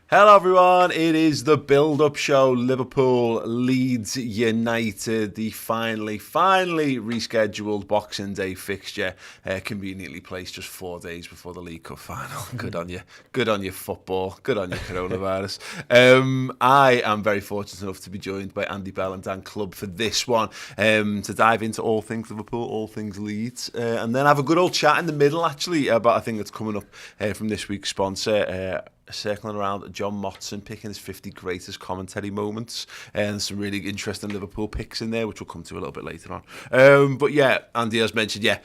Hello everyone, it is the build-up show, Liverpool, Leeds United, the finally rescheduled Boxing Day fixture, conveniently placed just 4 days before the League Cup final. Good on you football, good on you coronavirus. I am very fortunate enough to be joined by Andy Bell and Dan Clubbe for this one, to dive into all things Liverpool, all things Leeds, and then have a good old chat in the middle actually about a thing that's coming up from this week's sponsor, circling around John Motson picking his 50 greatest commentary moments, and some really interesting Liverpool picks in there, which we'll come to a little bit later on. But yeah, Andy, as mentioned,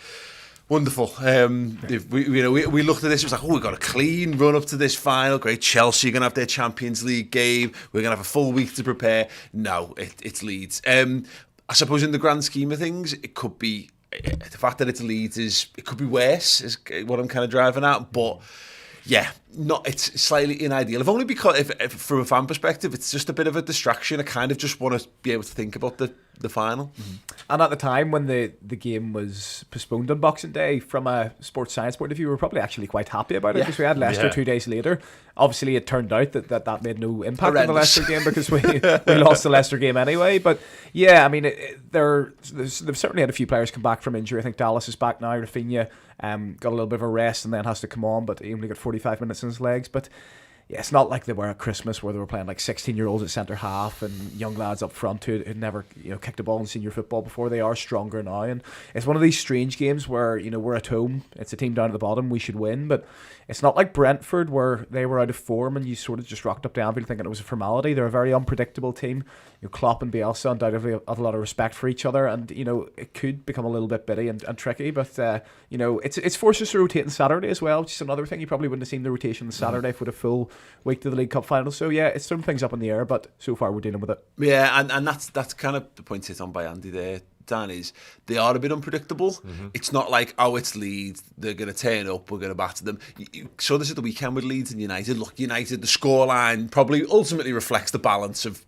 wonderful. We looked at this, it was like, we've got a clean run up to this final. Great, Chelsea are going to have their Champions League game. We're going to have a full week to prepare. No, it's Leeds. I suppose in the grand scheme of things, it could be, the fact that it's Leeds it could be worse, is what I'm kind of driving at, but yeah, it's slightly unideal. If only because, if from a fan perspective, it's just a bit of a distraction. I kind of just want to be able to think about the final. Mm-hmm. And at the time when the game was postponed on Boxing Day, from a sports science point of view, we were probably actually quite happy about it, because we had Leicester 2 days later. Obviously, it turned out that made no impact on the Leicester game, because we lost the Leicester game anyway. But yeah, I mean, they've certainly had a few players come back from injury. I think Dallas is back now. Rafinha got a little bit of a rest and then has to come on, but he only got 45 minutes in his legs. But yeah, it's not like they were at Christmas where they were playing like 16-year-olds at centre half and young lads up front who'd never kicked a ball in senior football before. They are stronger now, and it's one of these strange games where we're at home, it's a team down at the bottom, we should win, but it's not like Brentford where they were out of form and you sort of just rocked up to Anfield thinking it was a formality. They're a very unpredictable team. Klopp and Bielsa undoubtedly have a lot of respect for each other, and it could become a little bit bitty and tricky, but it's forced us to rotate on Saturday as well, which is another thing. You probably wouldn't have seen the rotation on Saturday if we had a full week to the League Cup final. So yeah, it's some things up in the air, but so far we're dealing with it. Yeah, and that's kind of the point hit on by Andy there, Dan, is they are a bit unpredictable. It's not like, it's Leeds, they're going to turn up, we're going to batter them. You saw this at the weekend with Leeds and United. Look, United, the scoreline probably ultimately reflects the balance of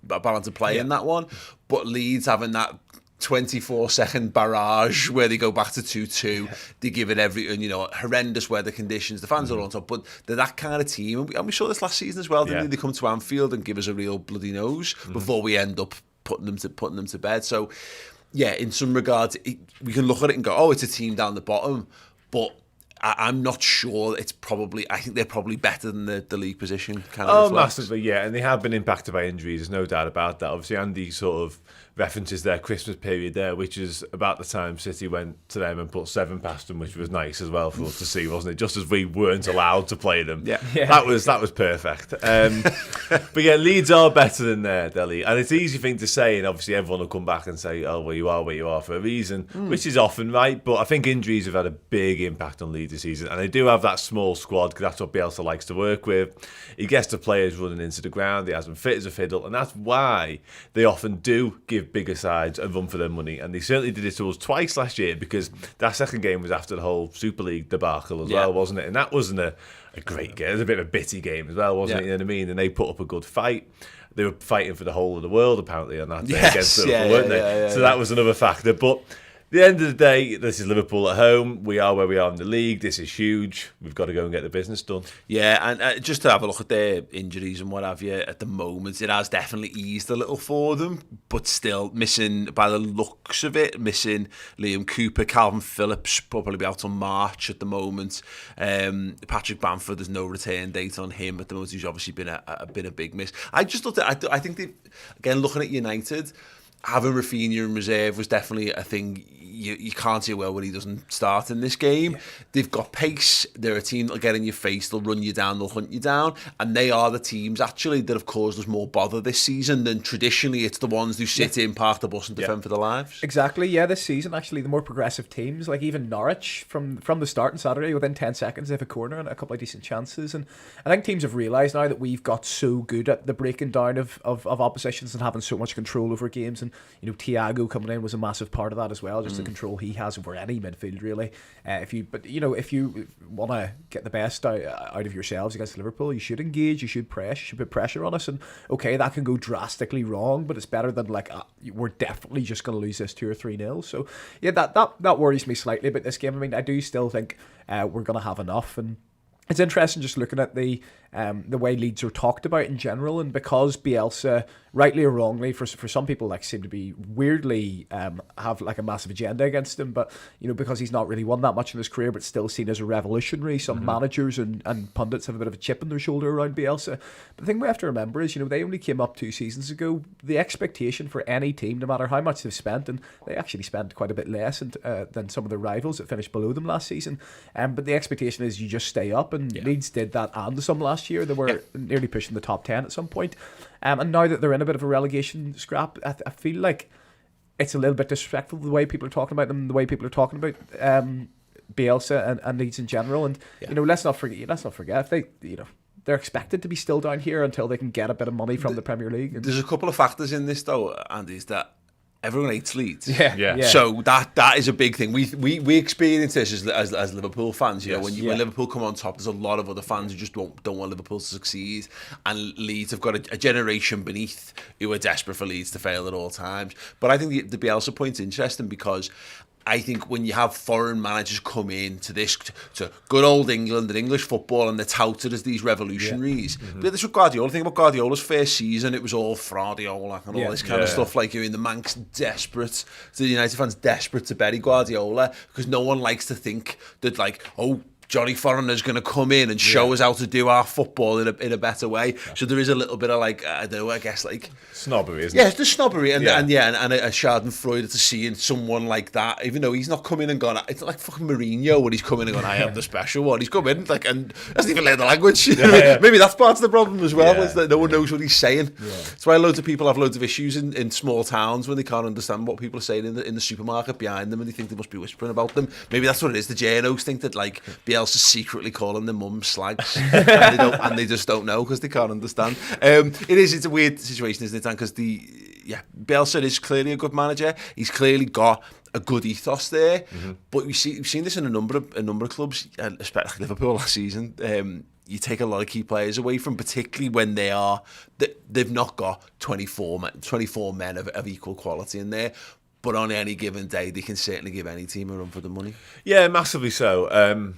play in that one, but Leeds having that 24-second barrage where they go back to 2-2, they give it horrendous weather conditions, the fans are on top, but they're that kind of team, and we saw this last season as well, didn't they? They come to Anfield and give us a real bloody nose before we end up putting them to bed. So yeah, in some regards, we can look at it and go, it's a team down the bottom, but I'm not sure. I think they're probably better than the league position kind of reflects. Massively, yeah, and they have been impacted by injuries, there's no doubt about that. Obviously, Andy sort of references their Christmas period there, which is about the time City went to them and put 7 past them, which was nice as well for us to see, wasn't it? Just as we weren't allowed to play them. Yeah. That was perfect. But yeah, Leeds are better than their league, and it's an easy thing to say, and obviously everyone will come back and say, well, you are where you are for a reason, which is often right, but I think injuries have had a big impact on Leeds this season, and they do have that small squad, because that's what Bielsa likes to work with. He gets the players running into the ground, he has them fit as a fiddle, and that's why they often do give bigger sides a run for their money, and they certainly did it to us twice last year, because that second game was after the whole Super League debacle as well, wasn't it? And that wasn't a great game. It was a bit of a bitty game as well, wasn't it? You know what I mean? And they put up a good fight. They were fighting for the whole of the world apparently on that day against Liverpool, weren't they? So that was another factor. But at the end of the day, this is Liverpool at home. We are where we are in the league. This is huge. We've got to go and get the business done. Yeah, and just to have a look at their injuries and what have you, at the moment, it has definitely eased a little for them, but still missing, by the looks of it, missing Liam Cooper, Calvin Phillips, probably be out on March at the moment. Patrick Bamford, there's no return date on him at the moment. He's obviously been a big miss. I just looked at, I think they, again, looking at United, having Rafinha in reserve was definitely a thing. You can't see well when he doesn't start in this game. They've got pace. They're a team that'll get in your face. They'll run you down. They'll hunt you down. And they are the teams, actually, that have caused us more bother this season than traditionally it's the ones who sit in, park the bus and defend for their lives. Exactly, yeah. This season, actually, the more progressive teams, like even Norwich, from the start on Saturday, within 10 seconds, they have a corner and a couple of decent chances. And I think teams have realised now that we've got so good at the breaking down of oppositions and having so much control over games. And, Thiago coming in was a massive part of that as well, just the control he has over any midfield, really. If you want to get the best out of yourselves against Liverpool, you should engage, you should press, you should put pressure on us. And okay, that can go drastically wrong, but it's better than we're definitely just going to lose this 2 or 3-0. So yeah, that worries me slightly about this game. I mean, I do still think we're going to have enough. And it's interesting just looking at the the way Leeds are talked about in general, and because Bielsa, rightly or wrongly, for some people like seem to be weirdly have like a massive agenda against him, but because he's not really won that much in his career, but still seen as a revolutionary. Some managers and pundits have a bit of a chip on their shoulder around Bielsa. But the thing we have to remember is, they only came up 2 seasons ago. The expectation for any team, no matter how much they've spent, and they actually spent quite a bit less than some of their rivals that finished below them last season. But the expectation is you just stay up, and Leeds did that and some last year. They were nearly pushing the top 10 at some point. And now that they're in a bit of a relegation scrap, I feel like it's a little bit disrespectful the way people are talking about them, the way people are talking about Bielsa and Leeds in general. And let's not forget if they they're expected to be still down here until they can get a bit of money from the Premier League. There's a couple of factors in this though, Andy, is that everyone hates Leeds. Yeah. So that is a big thing. We experience this as Liverpool fans. When Liverpool come on top, there's a lot of other fans who just don't want Liverpool to succeed. And Leeds have got a generation beneath who are desperate for Leeds to fail at all times. But I think the Bielsa point's interesting because I think when you have foreign managers come in to good old England and English football, and they're touted as these revolutionaries. But this with Guardiola. Think about Guardiola's first season; it was all Fraudiola and all this kind of stuff. Like the Manx desperate, the United fans desperate to bury Guardiola because no one likes to think that Johnny Foreigner's going to come in and show us how to do our football in a better way. So there is a little bit of snobbery, isn't it? Yeah, it's the snobbery and a schadenfreude to seeing someone like that, even though he's not coming and gone. It's like fucking Mourinho when he's coming and gone, I am the special one. He's come in and doesn't even learn the language. Maybe that's part of the problem as well, is that no one knows what he's saying. That's why loads of people have loads of issues in small towns when they can't understand what people are saying in the supermarket behind them, and they think they must be whispering about them. Maybe that's what it is. The journos think that Bielsa secretly calling their mum slags, and they just don't know because they can't understand. It's a weird situation, isn't it, Dan? Because Bielsa is clearly a good manager. He's clearly got a good ethos there, but we've seen this in a number of clubs, especially Liverpool last season. You take a lot of key players away from, particularly when they've not got 24 men of equal quality in there. But on any given day, they can certainly give any team a run for the money. Yeah, massively so.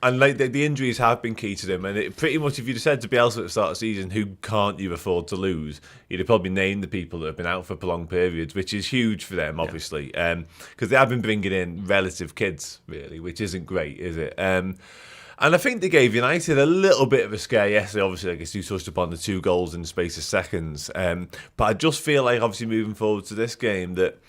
And the injuries have been key to them. And pretty much, if you'd have said to Bielsa at the start of the season, who can't you afford to lose, you'd have probably named the people that have been out for prolonged periods, which is huge for them, obviously. Because they have been bringing in relative kids, really, which isn't great, is it? And I think they gave United a little bit of a scare yesterday. Obviously, I guess you touched upon the 2 goals in the space of seconds. But I just feel like, obviously, moving forward to this game, that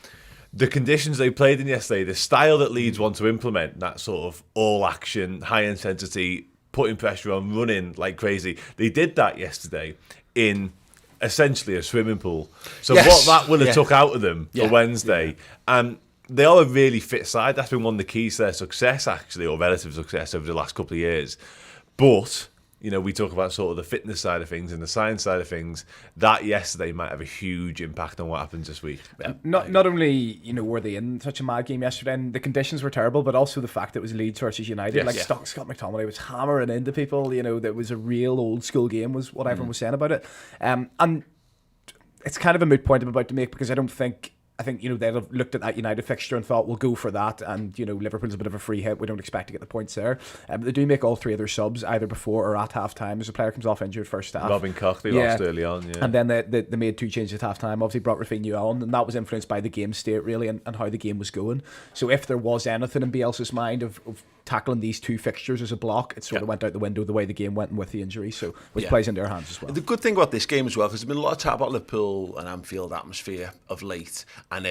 the conditions they played in yesterday, the style that Leeds want to implement, that sort of all-action, high-intensity, putting pressure on, running like crazy, they did that yesterday in essentially a swimming pool. So what that would have took out of them for Wednesday, and they are a really fit side. That's been one of the keys to their success, actually, or relative success over the last couple of years. But we talk about sort of the fitness side of things and the science side of things. That yesterday might have a huge impact on what happens this week. Not only were they in such a mad game yesterday, and the conditions were terrible, but also the fact that it was Leeds versus United. Scott McTominay was hammering into people. That was a real old school game, was what everyone was saying about it. And it's kind of a moot point I'm about to make, because I think they'd have looked at that United fixture and thought, we'll go for that, and Liverpool's a bit of a free hit, we don't expect to get the points there. They do make all 3 of their subs either before or at half time, as a player comes off injured first half. Robin Koch, they lost early on, and then they made 2 changes at half time, obviously brought Rafinha on, and that was influenced by the game state really, and how the game was going. So if there was anything in Bielsa's mind of tackling these 2 fixtures as a block, it sort of went out the window the way the game went and with the injury, so which plays into their hands as well. The good thing about this game as well, because there's been a lot of chat about Liverpool and Anfield atmosphere of late, and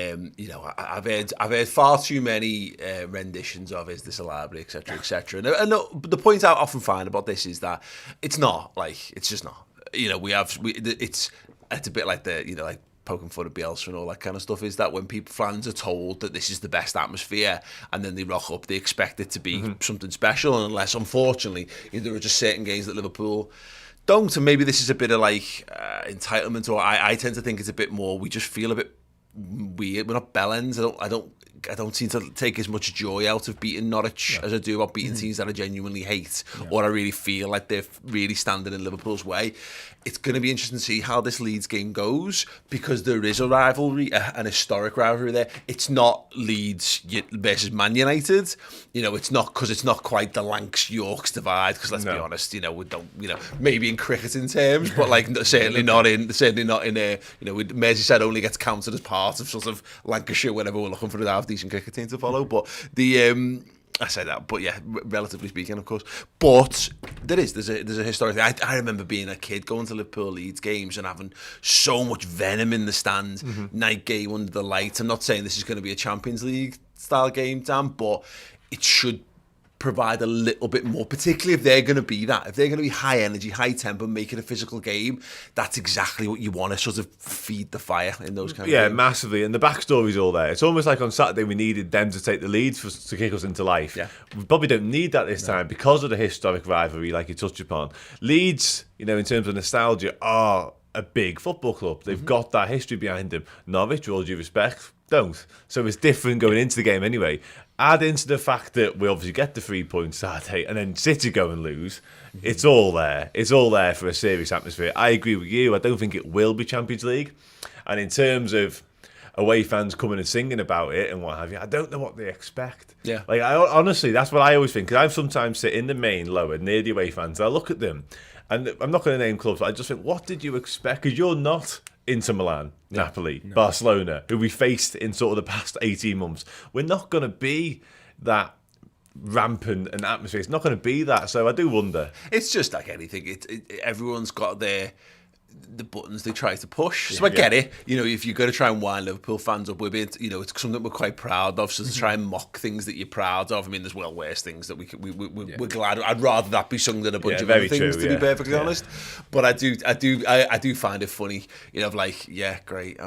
I've heard far too many renditions of "Is this a library?" etc. etc. And the point I often find about this is that it's just not. It's a bit like like poking fun at Bielsa and all that kind of stuff, is that when fans are told that this is the best atmosphere and then they rock up, they expect it to be something special, and unless, unfortunately, there are just certain games that Liverpool don't, and maybe this is a bit of entitlement, or I tend to think it's a bit more, we just feel a bit weird. We're not bellends. I don't I don't seem to take as much joy out of beating Norwich as I do about beating teams that I genuinely hate or I really feel like they're really standing in Liverpool's way. It's going to be interesting to see how this Leeds game goes, because there is a rivalry, an historic rivalry there. It's not Leeds versus Man United. It's not, because it's not quite the Lancs-Yorks divide, because let's be honest, we don't, maybe in cricketing terms, but like certainly not in Merseyside only gets counted as part of sort of Lancashire whenever we're looking for a half-decent cricket team to follow. But I say that, but yeah, relatively speaking, of course. But there's a historic thing. I remember being a kid going to Liverpool Leeds games and having so much venom in the stand, night game under the lights. I'm not saying this is going to be a Champions League style game, Dan, but it should provide a little bit more, particularly if they're going to be that. If they're going to be high energy, high tempo, make it a physical game, that's exactly what you want to sort of feed the fire in those kind of games. Yeah, massively. And the backstory's all there. It's almost like on Saturday we needed them to take the lead to kick us into life. Yeah. We probably don't need that this time because of the historic rivalry, like you touched upon. Leeds, in terms of nostalgia, are a big football club. They've got that history behind them. Norwich, with all due respect, don't. So it's different going into the game anyway. Add into the fact that we obviously get the 3 points Saturday and then City go and lose. It's all there. It's all there for a serious atmosphere. I agree with you. I don't think it will be Champions League. And in terms of away fans coming and singing about it and what have you, I don't know what they expect. Yeah. Like, honestly, that's what I always think. Because I sometimes sit in the main lower near the away fans. I look at them and I'm not going to name clubs, but I just think, what did you expect? Because you're not Inter Milan, Napoli, Barcelona, who we faced in sort of the past 18 months. We're not going to be that rampant an atmosphere. It's not going to be that. So I do wonder. It's just like anything. Everyone's got the buttons they try to push. So I get it. If you're going to try and wind Liverpool fans up, it's something we're quite proud of. So to try and mock things that you're proud of, I mean, there's well worse things that we're glad. I'd rather that be sung than a bunch of other things, to be perfectly honest. But I do find it funny. Great.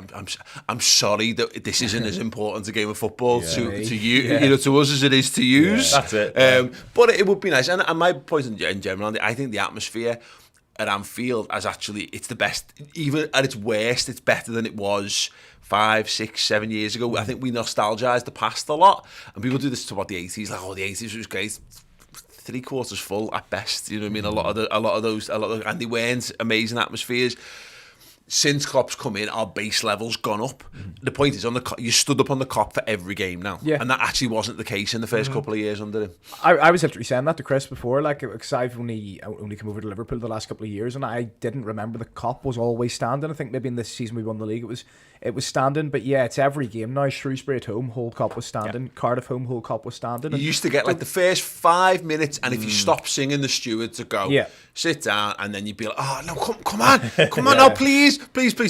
I'm sorry that this isn't as important a game of football to you, to us as it is to you. That's it. But it would be nice. And my point in general, I think the atmosphere at Anfield it's the best. Even at its worst, it's better than it was 5, 6, 7 years ago. I think we nostalgise the past a lot, and people do this to the 80s, like, the 80s was great. 3/4 full at best. You know what I mean? A lot of those, and they weren't amazing atmospheres. Since Klopp's come in, our base level's gone up. The point is, you stood up on the Kop for every game now, and that actually wasn't the case in the first couple of years under him. I was literally saying that to Chris before, because I've only come over to Liverpool the last couple of years, and I didn't remember the Kop was always standing. I think maybe in this season we won the league, it was standing, but yeah, it's every game now. Shrewsbury at home, whole Kop was standing. Cardiff home, whole Kop was standing. You used to get like the first 5 minutes, and if you stopped singing, the steward to go sit down, and then you'd be like, "Oh no, come on now, please,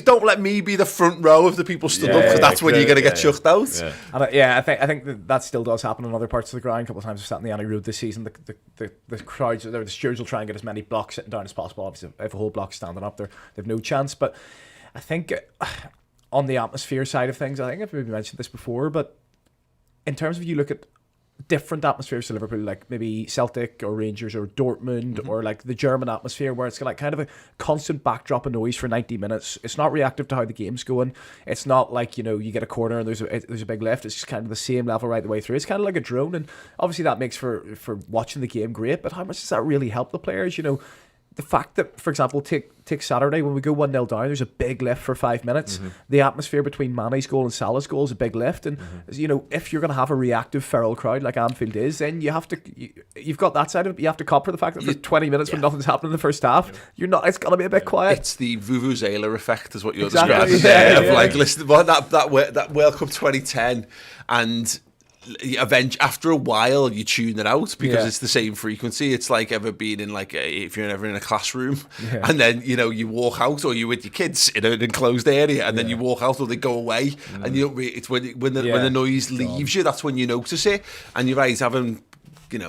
don't let me be the front row of the people stood up, because that's when you're going to get chucked out." And I think that still does happen in other parts of the ground. A couple of times I've sat in the Annie Road this season. The crowds, the stewards will try and get as many blocks sitting down as possible. Obviously, if a whole block's standing up, they've no chance. But I think on the atmosphere side of things, I think I've maybe mentioned this before, but in terms of you look at different atmospheres to Liverpool, like maybe Celtic or Rangers or Dortmund, or like the German atmosphere, where it's got like kind of a constant backdrop of noise for 90 minutes. It's not reactive to how the game's going. It's not like, you get a corner and there's a big lift. It's just kind of the same level right the way through. It's kind of like a drone, and obviously that makes for watching the game great, but how much does that really help the players? The fact that, for example, take Saturday, when we go 1-0 down, there's a big lift for 5 minutes. The atmosphere between Mane's goal and Salah's goal is a big lift. And, if you're going to have a reactive, feral crowd like Anfield is, then you've got that side of it. You have to cop for the fact that for 20 minutes when nothing's happening in the first half, it's going to be a bit quiet. It's the Vuvuzela effect, is what you're describing there. Like, listen, that World Cup 2010, and after a while you tune it out, because it's the same frequency. It's like ever being in if you're ever in a classroom, and then you walk out, or you're with your kids in an enclosed area, and then you walk out, or they go away, and you don't it's when the noise leaves you, that's when you notice it. And you're right, having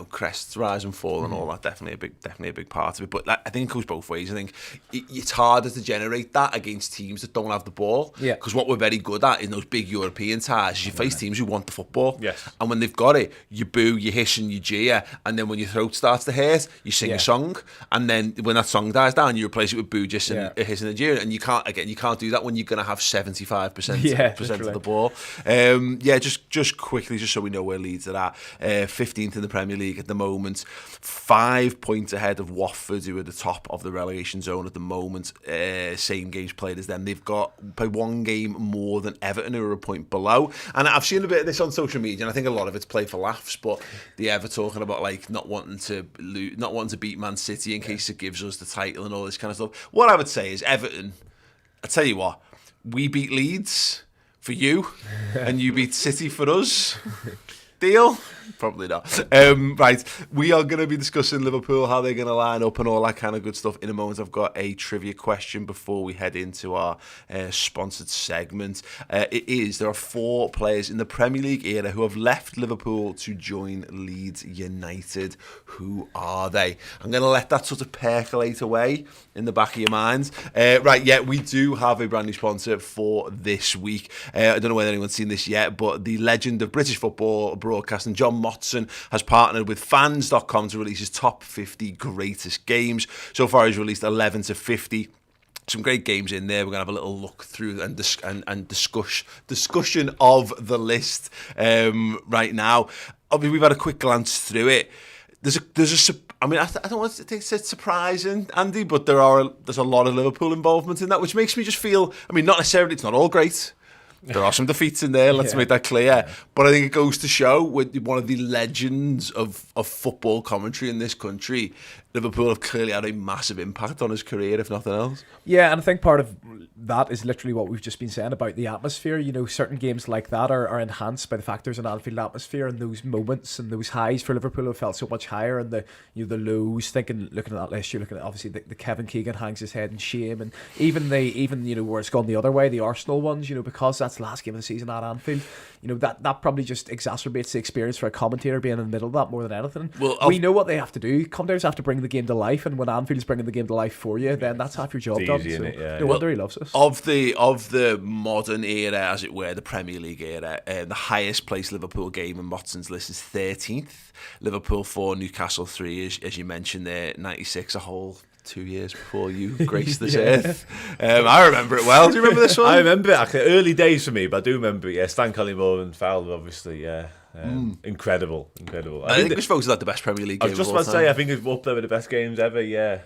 crests rise and fall and all that. Definitely a big part of it. But I think it goes both ways. I think it's harder to generate that against teams that don't have the ball. Yeah. Because what we're very good at in those big European ties is you face teams who want the football. Yes. And when they've got it, you boo, you hiss and you jeer, and then when your throat starts to hurt, you sing a song, and then when that song dies down, you replace it with boo, just and hiss and jeer, and you can't do that when you're going to have 75% of the ball. Just quickly, just so we know where Leeds are at. 15th in the Premier League at the moment, 5 points ahead of Watford, who are the top of the relegation zone at the moment. Same games played as them. They've got by one game more than Everton, who are a point below. And I've seen a bit of this on social media, and I think a lot of it's played for laughs. But the Ever talking about like not wanting to beat Man City in case it gives us the title and all this kind of stuff. What I would say is Everton. I tell you what, we beat Leeds for you, and you beat City for us. Deal? Probably not. Right, we are going to be discussing Liverpool, how they're going to line up and all that kind of good stuff in a moment. I've got a trivia question before we head into our sponsored segment. There are 4 players in the Premier League era who have left Liverpool to join Leeds United. Who are they? I'm going to let that sort of percolate away in the back of your minds. We do have a brand new sponsor for this week. I don't know whether anyone's seen this yet, but the legend of British football broadcasting, John Machin, has partnered with fans.com to release his top 50 greatest games. So far he's released 11 to 50. Some great games in there. We're going to have a little look through and discussion of the list right now. Obviously, we've had a quick glance through it. I don't want to think it's surprising, Andy, but there's a lot of Liverpool involvement in that, which makes me just feel, not necessarily, it's not all great. There are some defeats in there, let's make that clear. But I think it goes to show, with one of the legends of football commentary in this country, Liverpool have clearly had a massive impact on his career, if nothing else. Yeah, and I think part of that is literally what we've just been saying about the atmosphere. Certain games like that are enhanced by the fact there's an Anfield atmosphere, and those moments and those highs for Liverpool have felt so much higher, and the lows. Looking at that list, you're looking at obviously the Kevin Keegan hangs his head in shame, and even where it's gone the other way, the Arsenal ones. Because that's the last game of the season at Anfield. That probably just exacerbates the experience for a commentator being in the middle of that more than anything. Well, we know what they have to do. Commentators have to bring the game to life, and when Anfield's bringing the game to life for you, then that's half your job done. No wonder he loves us. Of the modern era, as it were, the Premier League era, the highest placed Liverpool game in Watson's list is 13th. Liverpool 4, Newcastle 3, as you mentioned there, 96, a whole 2 years before you graced this earth. I remember it well. Do you remember this one? I remember it, actually. Early days for me, but I do remember it. Yeah, Stan Collymore and Fowler, obviously. Yeah. Incredible. I think we're supposed to have the best Premier League game. I was just about to say, I think it's up there with the best games ever. Yeah.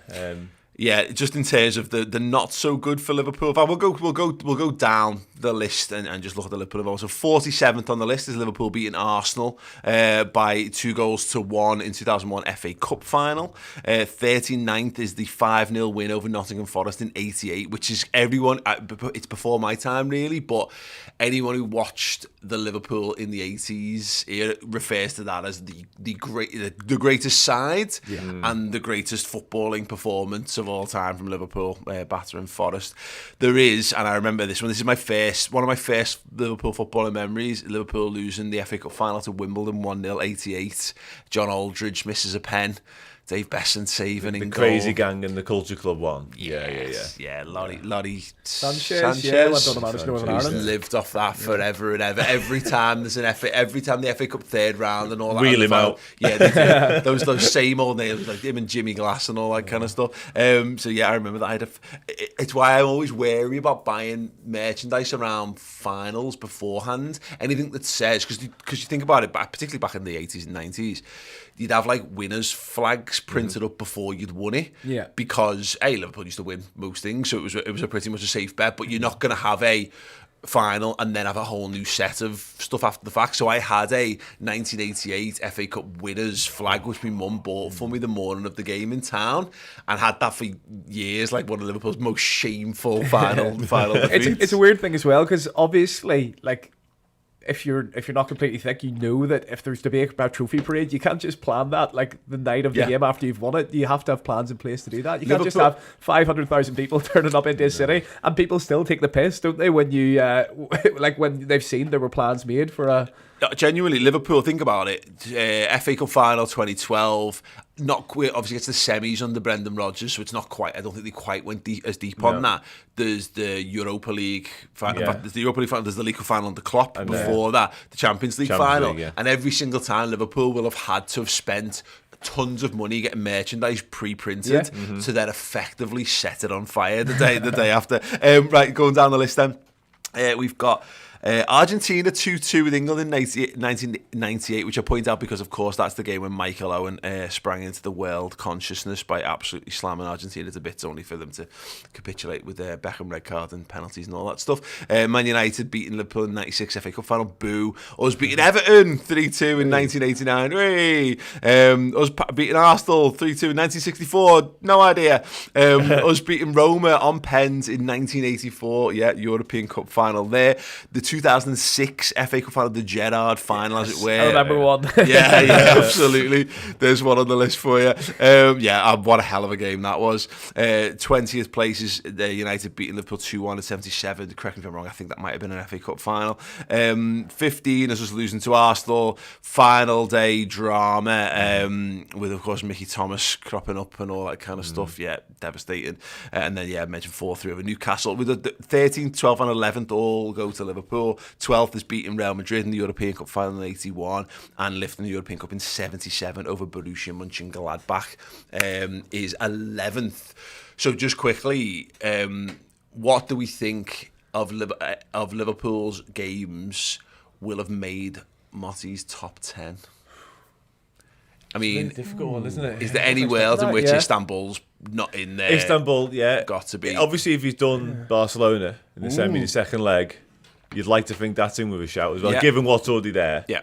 Yeah, just in terms of the not so good for Liverpool. We'll go down the list and just look at the Liverpool. So 47th on the list is Liverpool beating Arsenal by 2-1 in 2001 FA Cup final. 39th is the 5-0 win over Nottingham Forest in '88, which is it's before my time really, but anyone who watched the Liverpool in the '80s refers to that as the greatest side and the greatest footballing performance of all time from Liverpool, battering Forest. There is, and I remember this one. This is one of my first Liverpool footballing memories. Liverpool losing the FA Cup final to Wimbledon 1-0 '88. John Aldridge misses a pen. Dave Besson saving in goal. The Crazy Gang and the Culture Club one. Yeah, Lottie Sanchez. Yeah, went on the managed Northern Ireland. He's lived off that forever and ever. Every time there's every time the FA Cup third round and all that. Wheel him out. Yeah, those same old names like him and Jimmy Glass and all that kind of stuff. So yeah, I remember that. It's why I'm always wary about buying merchandise around finals beforehand. Anything that says, because you think about it, particularly back in the 80s and 90s, you'd have like winners' flags printed up before you'd won it. Yeah. Because Liverpool used to win most things, so it was a pretty much a safe bet. But you're not going to have a final and then have a whole new set of stuff after the fact. So I had a 1988 FA Cup winners flag, which my mum bought for me the morning of the game in town, and had that for years, like one of Liverpool's most shameful final defeats. It's a weird thing as well, because obviously, like, if you're not completely thick, you know that if there's debate about trophy parade, you can't just plan that like the night of the game after you've won it. You have to have plans in place to do that. You can't just have 500,000 people turning up into a city, and people still take the piss, don't they? When you like when they've seen there were plans made for a genuinely, Liverpool, think about it. FA Cup final 2012. Not quite, obviously it's the semis under Brendan Rodgers, so it's not quite. I don't think they quite went as deep on that. There's the Europa League final. In fact, there's the Europa League final. There's the League Cup final under Klopp. And before that, the Champions League final. League, and every single time Liverpool will have had to have spent tons of money getting merchandise pre-printed to then effectively set it on fire the day after. Right, going down the list then. We've got Argentina 2-2 with England in 1998, which I point out because, of course, that's the game when Michael Owen sprang into the world consciousness by absolutely slamming Argentina to bits, only for them to capitulate with their Beckham red card and penalties and all that stuff. Man United beating Liverpool in 96 FA Cup final. Boo. Us beating Everton 3-2 in 1989. Hey. Us beating Arsenal 3-2 in 1964. No idea. Us beating Roma on pens in 1984. Yeah, European Cup final there. The 2006 FA Cup final, the Gerrard final, as it were. I remember one. yeah, absolutely. There's one on the list for you. What a hell of a game that was. 20th place is United beating Liverpool 2-1 at 77. Correct me if I'm wrong, I think that might have been an FA Cup final. 15 is us losing to Arsenal. Final day drama with, of course, Mickey Thomas cropping up and all that kind of stuff. Yeah, devastating. And then, I mentioned 4-3 over Newcastle. With the 13th, 12th and 11th all go to Liverpool. 12th is beating Real Madrid in the European Cup final in 81 and lifting the European Cup in 77 over Borussia Mönchengladbach is 11th. So just quickly, what do we think of Liverpool's games will have made Motty's top 10? I mean, it's a difficult one, isn't it? Is there any world in which Istanbul's not in there? Istanbul, got to be. Obviously, if he's done Barcelona in the semi, the second leg, you'd like to think that's in with a shout as well, given what's already there. Yeah.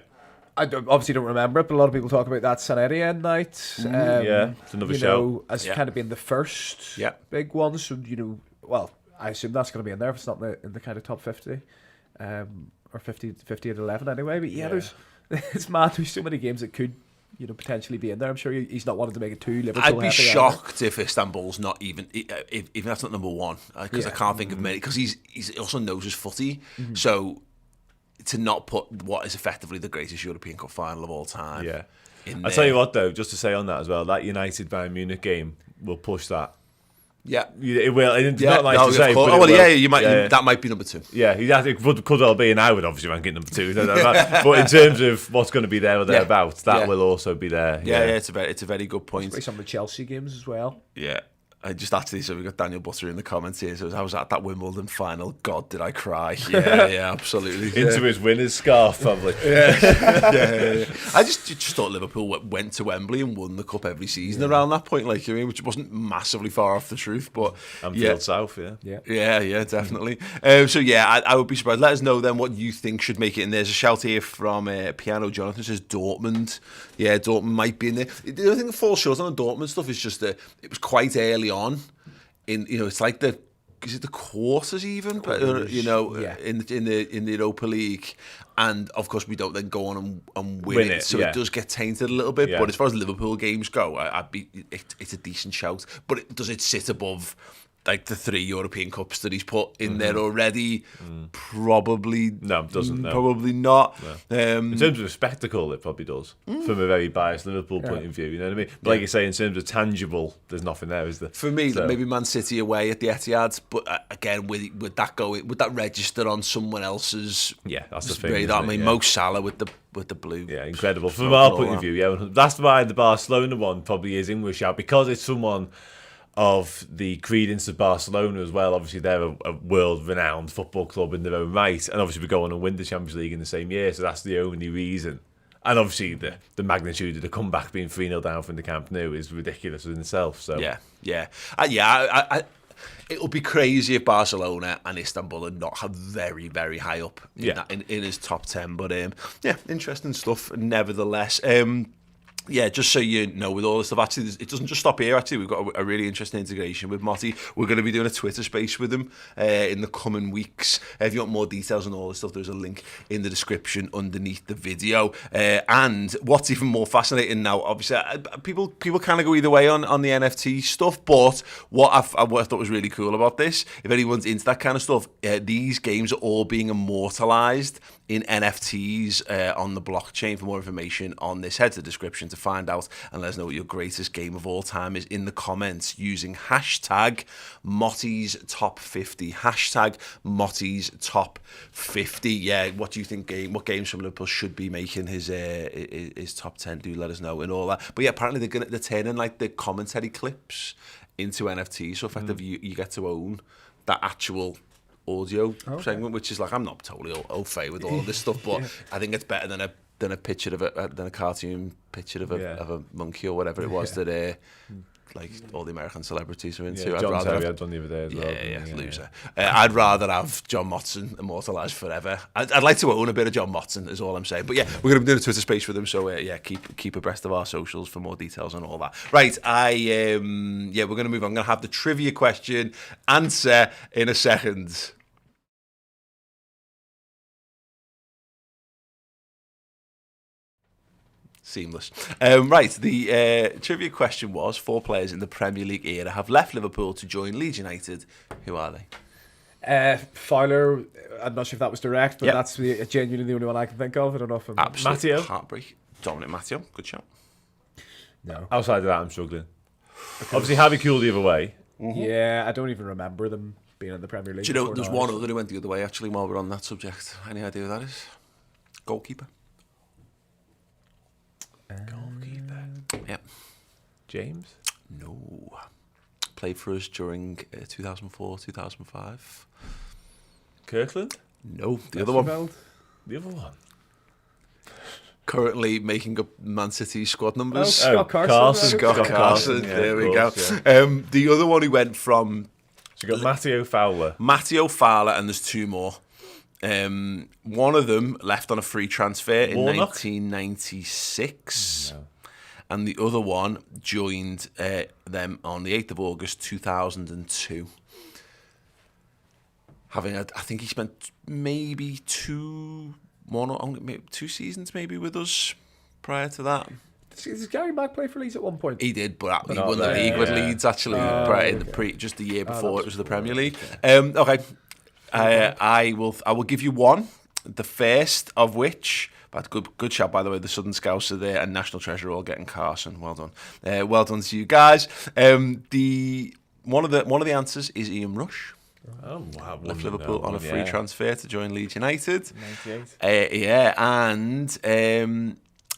I obviously don't remember it, but a lot of people talk about that San Etienne night. It's another shout. As kind of being the first big one. So, well, I assume that's going to be in there if it's not in the kind of top 50. Or 50 at 11 anyway. But there's it's mad. There's so many games that could potentially be in there. I'm sure he's not wanted to make it too Liverpool. I'd be shocked if Istanbul's not even that's not number one, because I can't think of many, because he also knows his footy. So to not put what is effectively the greatest European Cup final of all time. Yeah. I'll tell you what though, just to say on that as well, that United Bayern Munich game will push that. Yeah, it will. It's not nice to say. But that might be number 2. Yeah, it could well be, and I would obviously rank it number 2. But in terms of what's going to be there or thereabouts, that will also be there. Yeah, it's a very good point. Some of the Chelsea games as well. Yeah. I just actually, so we got Daniel Butter in the comments here. So I was at that Wimbledon final. God, did I cry? Yeah, absolutely. Into his winner's scarf, probably. yeah. I just thought Liverpool went to Wembley and won the cup every season around that point, which wasn't massively far off the truth. But Anfield South, yeah, definitely. I would be surprised. Let us know then what you think should make it in. There's a shout here from Piano Jonathan, says Dortmund. Yeah, Dortmund might be in there. The only thing that falls short on the Dortmund stuff is just that it was quite early on in it's like the quarters even, but in the Europa League, and of course we don't then go on and win it, so it does get tainted a little bit. But as far as Liverpool games go, it's a decent shout. But does it sit above like the 3 European Cups that he's put in there already? Probably no, it doesn't. No. Probably not. No. In terms of a spectacle, it probably does. From a very biased Liverpool point of view, you know what I mean? But like you say, in terms of tangible, there's nothing there, is there? For me, maybe Man City away at the Etihad, but again, would that register on someone else's? Yeah, that's the thing. Radar? I mean, Mo Salah with the blue. Yeah, incredible. From our point of view, that's why the Barcelona one probably is in with a shout, because it's someone of the credence of Barcelona as well. Obviously, they're a world-renowned football club in their own right, and obviously we go on and win the Champions League in the same year, so that's the only reason. And obviously the magnitude of the comeback being 3-0 down from the Camp Nou is ridiculous in itself. So it would be crazy if Barcelona and Istanbul had not had very, very high up in his top 10. But interesting stuff nevertheless. Yeah, just so you know, with all this stuff, actually, it doesn't just stop here. Actually, we've got a really interesting integration with Motti. We're going to be doing a Twitter space with him in the coming weeks. If you want more details on all this stuff, there's a link in the description underneath the video. And what's even more fascinating now, obviously, people kind of go either way on the NFT stuff, but what I thought was really cool about this, if anyone's into that kind of stuff, these games are all being immortalized in NFTs on the blockchain. For more information on this, head to the description to find out and let us know what your greatest game of all time is in the comments using hashtag Motti's Top 50. Hashtag Motti's Top 50. Yeah, what do you think what games from Liverpool should be making his top 10? Do let us know and all that. But yeah, apparently they're turning like the commentary clips into NFTs, so effectively you get to own that actual audio segment, which is like, I'm not totally au fait with all of this stuff, but I think it's better than a picture of a cartoon picture of a monkey or whatever it was that like all the American celebrities are into. John Terry had done the other day as well. Yeah, loser. I'd rather have John Motson immortalised forever. I'd like to own a bit of John Motson, is all I'm saying. But yeah, we're going to be doing a Twitter space with him, so keep abreast of our socials for more details on all that. Right, we're going to move on. I'm going to have the trivia question answer in a second. Seamless. Right, the trivia question was, 4 players in the Premier League era have left Liverpool to join Leeds United. Who are they? Fowler, I'm not sure if that was direct, but that's genuinely the only one I can think of. I don't know if I'm... Absolute heartbreak. Dominic Matteo, good shot. No. Outside of that, I'm struggling. Obviously, Harvey Kuehl the other way. Mm-hmm. Yeah, I don't even remember them being in the Premier League. Do you know, there's one other who went the other way, actually, while we're on that subject. Any idea who that is? Goalkeeper. Goalkeeper. Yep. James? No. Played for us during 2004, 2005. Kirkland? No. The other one. The other one. Currently making up Man City's squad numbers. Scott Carson. Scott Carson. There we go. Yeah. The other one who went from... So you got Matteo Fowler. Matteo Fowler, and there's 2 more. One of them left on a free transfer in 1996, and the other one joined them on the 8th of August 2002. I think he spent maybe 2 seasons maybe with us prior to that. Does Gary Mack play for Leeds at one point? He did, but he won the league with Leeds actually just the year before it was the Premier League. Okay. I will give you one. The first of which, but good shout by the way. The Southern Scouts are there, and National Treasure all getting Carson. Well done, well done to you guys. One of the answers is Ian Rush. Oh wow! Left Liverpool on a free transfer to join Leeds United. 98. And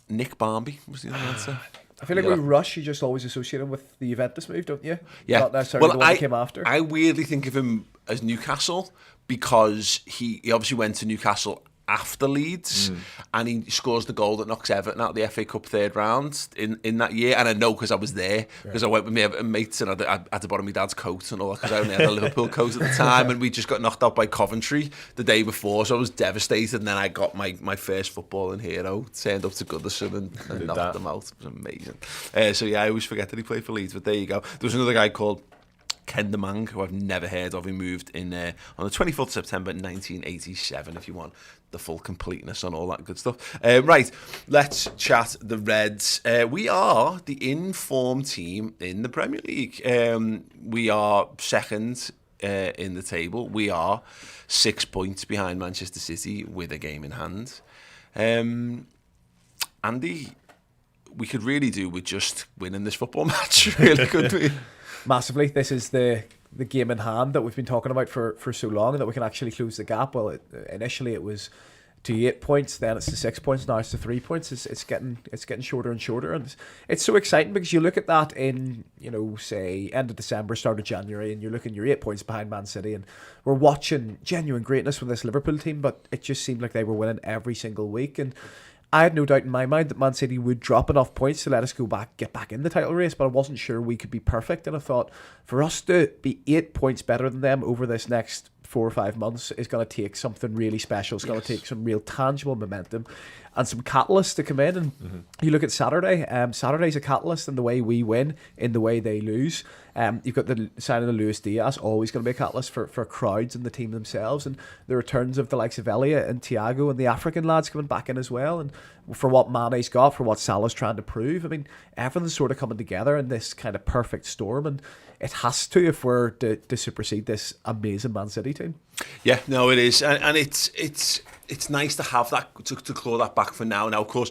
Nick Barmby was the other answer. I feel like with Rush, you just always associate him with the Juventus move, don't you? Yeah. Not necessarily the one that came after. I weirdly think of him as Newcastle because he obviously went to Newcastle after Leeds and he scores the goal that knocks Everton out of the FA Cup 3rd round in that year. And I know because I was there, because I went with my Everton mates and I had to borrow my dad's coat and all that because I only had a Liverpool coat at the time, and we just got knocked out by Coventry the day before, so I was devastated. And then I got my first footballing hero, turned up to Goodison and knocked them out. It was amazing. So yeah, I always forget that he played for Leeds, but there you go. There was another guy called Ken Demang, who I've never heard of. He moved in on the 24th of September 1987, if you want the full completeness on all that good stuff. Right, let's chat the Reds. We are the in-form team in the Premier League. We are second in the table. We are 6 points behind Manchester City with a game in hand. Andy, we could really do with just winning this football match, really, couldn't we? Massively. This is the game in hand that we've been talking about for so long, and that we can actually close the gap. Well, initially it was to 8 points, then it's to 6 points, now it's to 3 points. It's getting shorter and shorter, and it's so exciting because you look at that in, say end of December, start of January, and you're 8 points behind Man City, and we're watching genuine greatness with this Liverpool team, but it just seemed like they were winning every single week. And I had no doubt in my mind that Man City would drop enough points to let us get back in the title race, but I wasn't sure we could be perfect. And I thought for us to be 8 points better than them over this next 4 or 5 months is going to take something really special. It's going to take some real tangible momentum. and some catalysts to come in. And you look at Saturday. Saturday's a catalyst in the way we win, in the way they lose. You've got the signing of Luis Diaz, always going to be a catalyst for crowds and the team themselves, and the returns of the likes of Elliott and Thiago and the African lads coming back in as well, and for what Mane's got, for what Salah's trying to prove. I mean, everything's sort of coming together in this kind of perfect storm, and it has to if we're to supersede this amazing Man City team. Yeah, no, it is, and it's nice to have that, to claw that back for now. Now, of course,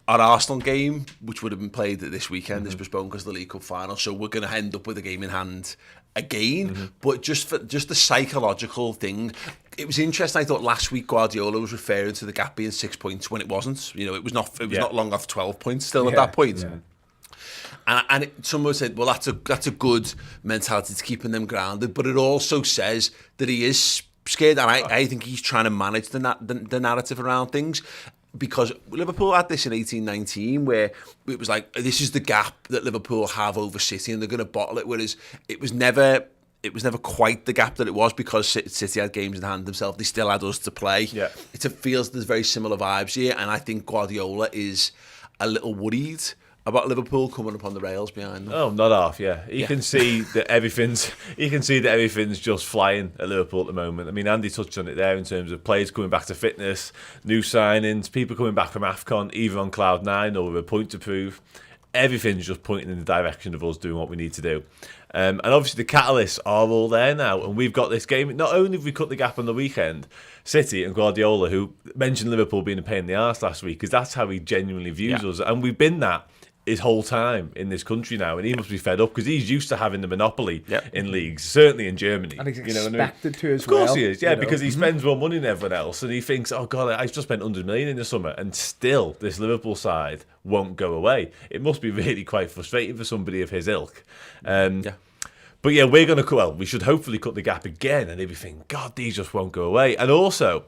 our Arsenal game, which would have been played this weekend, is postponed because of the League Cup final, so we're going to end up with a game in hand again. But just the psychological thing, it was interesting. I thought last week Guardiola was referring to the gap being 6 points when it wasn't. You know, it was not long off 12 points still at that point. Yeah. And someone said, well, that's a good mentality to keeping them grounded, but it also says that he is scared, and I think he's trying to manage the narrative around things. Because Liverpool had this in 18-19 where it was like, this is the gap that Liverpool have over City and they're going to bottle it, whereas it was never quite the gap that it was because City had games in hand themselves. They still had us to play. Yeah. It feels there's very similar vibes here, and I think Guardiola is a little worried about Liverpool coming up on the rails behind them. Oh, not half, yeah. You can see that everything's just flying at Liverpool at the moment. I mean, Andy touched on it there in terms of players coming back to fitness, new signings, people coming back from AFCON, either on cloud nine or with a point to prove. Everything's just pointing in the direction of us doing what we need to do. And obviously the catalysts are all there now, and we've got this game. Not only have we cut the gap on the weekend, City and Guardiola, who mentioned Liverpool being a pain in the arse last week, because that's how he genuinely views us, and we've been that his whole time in this country now, and he must be fed up because he's used to having the monopoly in leagues, certainly in Germany. And he's expected to as well. Of course he is, because he spends more money than everyone else, and he thinks, oh God, I've just spent 100 million in the summer, and still this Liverpool side won't go away. It must be really quite frustrating for somebody of his ilk. But yeah, we're going to, we should hopefully cut the gap again, and everything, God, these just won't go away. And also,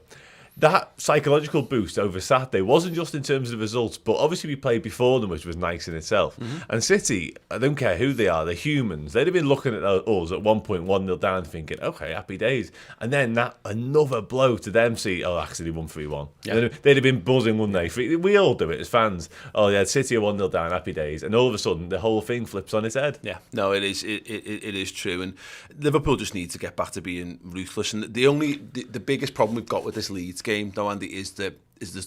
that psychological boost over Saturday wasn't just in terms of the results, but obviously we played before them, which was nice in itself. And City, I don't care who they are, they're humans. They'd have been looking at us at 1.1-0 down thinking, okay, happy days. And then that another blow to them, see, oh, actually won 3-1. Yeah. They'd have been buzzing, wouldn't they? We all do it as fans. Oh, yeah, City are 1-0 down, happy days. And all of a sudden, the whole thing flips on its head. Yeah, no, it is true. And Liverpool just need to get back to being ruthless. And the biggest problem we've got with this Leeds game, though, Andy, is the